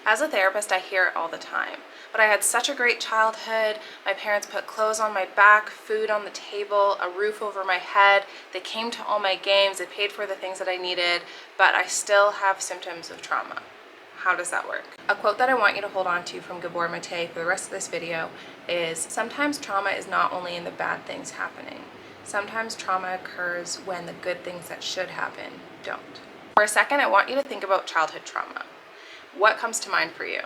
As a therapist, I hear it all the time. But I had such a great childhood. My parents put clothes on my back, food on the table, a roof over my head. They came to all my games. They paid for the things that I needed, but I still have symptoms of trauma. How does that work? A quote that I want you to hold on to from Gabor Mate for the rest of this video is, sometimes trauma is not only in the bad things happening. Sometimes trauma occurs when the good things that should happen don't. For a second, I want you to think about childhood trauma. What comes to mind for you?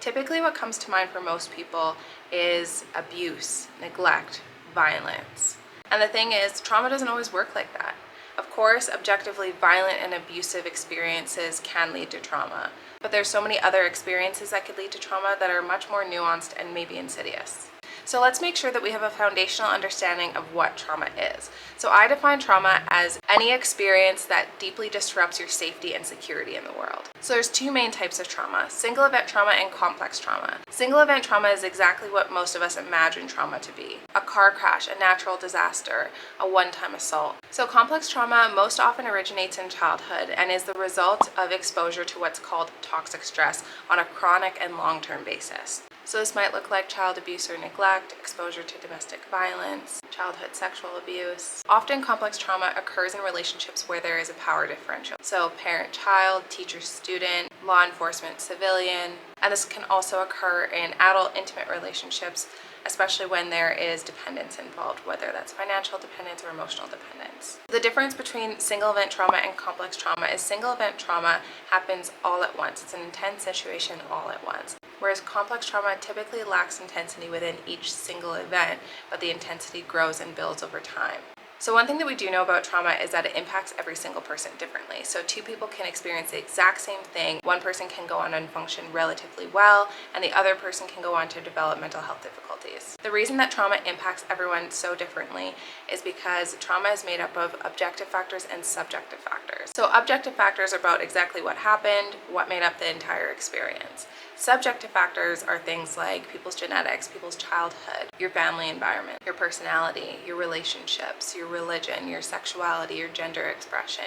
Typically, what comes to mind for most people is abuse, neglect, violence. And the thing is, trauma doesn't always work like that. Of course, objectively violent and abusive experiences can lead to trauma, but there's so many other experiences that could lead to trauma that are much more nuanced and maybe insidious. So let's make sure that we have a foundational understanding of what trauma is. So I define trauma as any experience that deeply disrupts your safety and security in the world. So there's two main types of trauma: single event trauma and complex trauma. Single event trauma is exactly what most of us imagine trauma to be: a car crash, a natural disaster, a one-time assault. So complex trauma most often originates in childhood and is the result of exposure to what's called toxic stress on a chronic and long-term basis. So this might look like child abuse or neglect, exposure to domestic violence, childhood sexual abuse. Often complex trauma occurs in relationships where there is a power differential. So parent-child, teacher-student, law enforcement, civilian. And this can also occur in adult intimate relationships, especially when there is dependence involved, whether that's financial dependence or emotional dependence. The difference between single event trauma and complex trauma is single event trauma happens all at once. It's an intense situation all at once. Whereas complex trauma typically lacks intensity within each single event, but the intensity grows and builds over time. So one thing that we do know about trauma is that it impacts every single person differently. So two people can experience the exact same thing. One person can go on and function relatively well, and the other person can go on to develop mental health difficulties. The reason that trauma impacts everyone so differently is because trauma is made up of objective factors and subjective factors. So objective factors are about exactly what happened, what made up the entire experience. Subjective factors are things like people's genetics, people's childhood, your family environment, your personality, your relationships, your religion, your sexuality, your gender expression,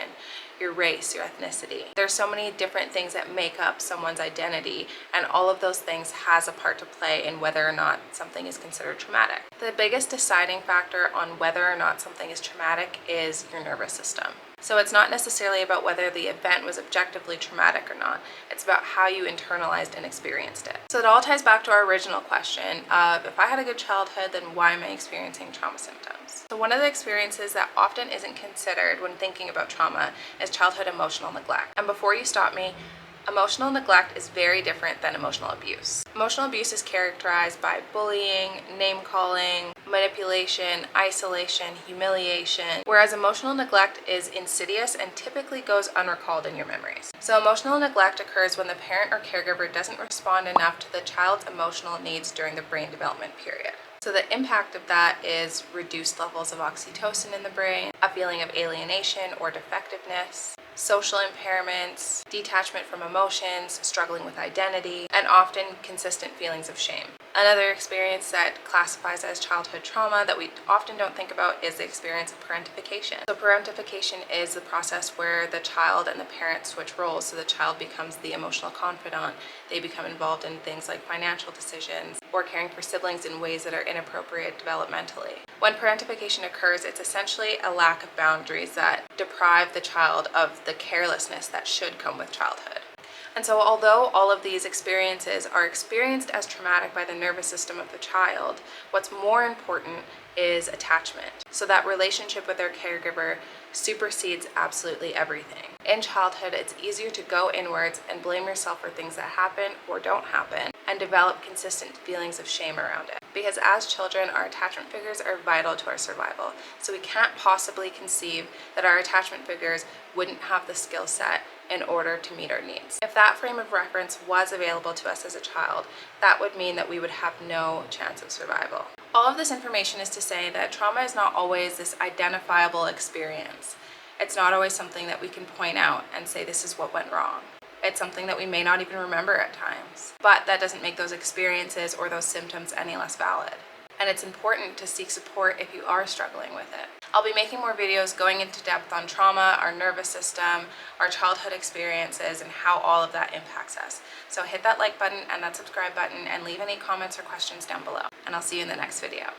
your race, your ethnicity. There's so many different things that make up someone's identity, and all of those things has a part to play in whether or not something is considered traumatic. The biggest deciding factor on whether or not something is traumatic is your nervous system. So it's not necessarily about whether the event was objectively traumatic or not. It's about how you internalized and experienced it. So it all ties back to our original question of, if I had a good childhood, then why am I experiencing trauma symptoms? So one of the experiences that often isn't considered when thinking about trauma is childhood emotional neglect. And before you stop me, emotional neglect is very different than emotional abuse. Emotional abuse is characterized by bullying, name-calling, manipulation, isolation, humiliation, whereas emotional neglect is insidious and typically goes unrecalled in your memories. So emotional neglect occurs when the parent or caregiver doesn't respond enough to the child's emotional needs during the brain development period. So the impact of that is reduced levels of oxytocin in the brain, a feeling of alienation or defectiveness, social impairments, detachment from emotions, struggling with identity, and often consistent feelings of shame. Another experience that classifies as childhood trauma that we often don't think about is the experience of parentification. So parentification is the process where the child and the parent switch roles. So the child becomes the emotional confidant. They become involved in things like financial decisions or caring for siblings in ways that are inappropriate developmentally. When parentification occurs, it's essentially a lack of boundaries that deprive the child of the carelessness that should come with childhood. And so although all of these experiences are experienced as traumatic by the nervous system of the child, what's more important is attachment. So that relationship with their caregiver supersedes absolutely everything. In childhood, it's easier to go inwards and blame yourself for things that happen or don't happen and develop consistent feelings of shame around it. Because as children, our attachment figures are vital to our survival. So we can't possibly conceive that our attachment figures wouldn't have the skill set in order to meet our needs. If that frame of reference was available to us as a child, that would mean that we would have no chance of survival. All of this information is to say that trauma is not always this identifiable experience. It's not always something that we can point out and say this is what went wrong. It's something that we may not even remember at times. But that doesn't make those experiences or those symptoms any less valid. and it's important to seek support if you are struggling with it. I'll be making more videos going into depth on trauma, our nervous system, our childhood experiences, and how all of that impacts us. So hit that like button and that subscribe button and leave any comments or questions down below, and I'll see you in the next video.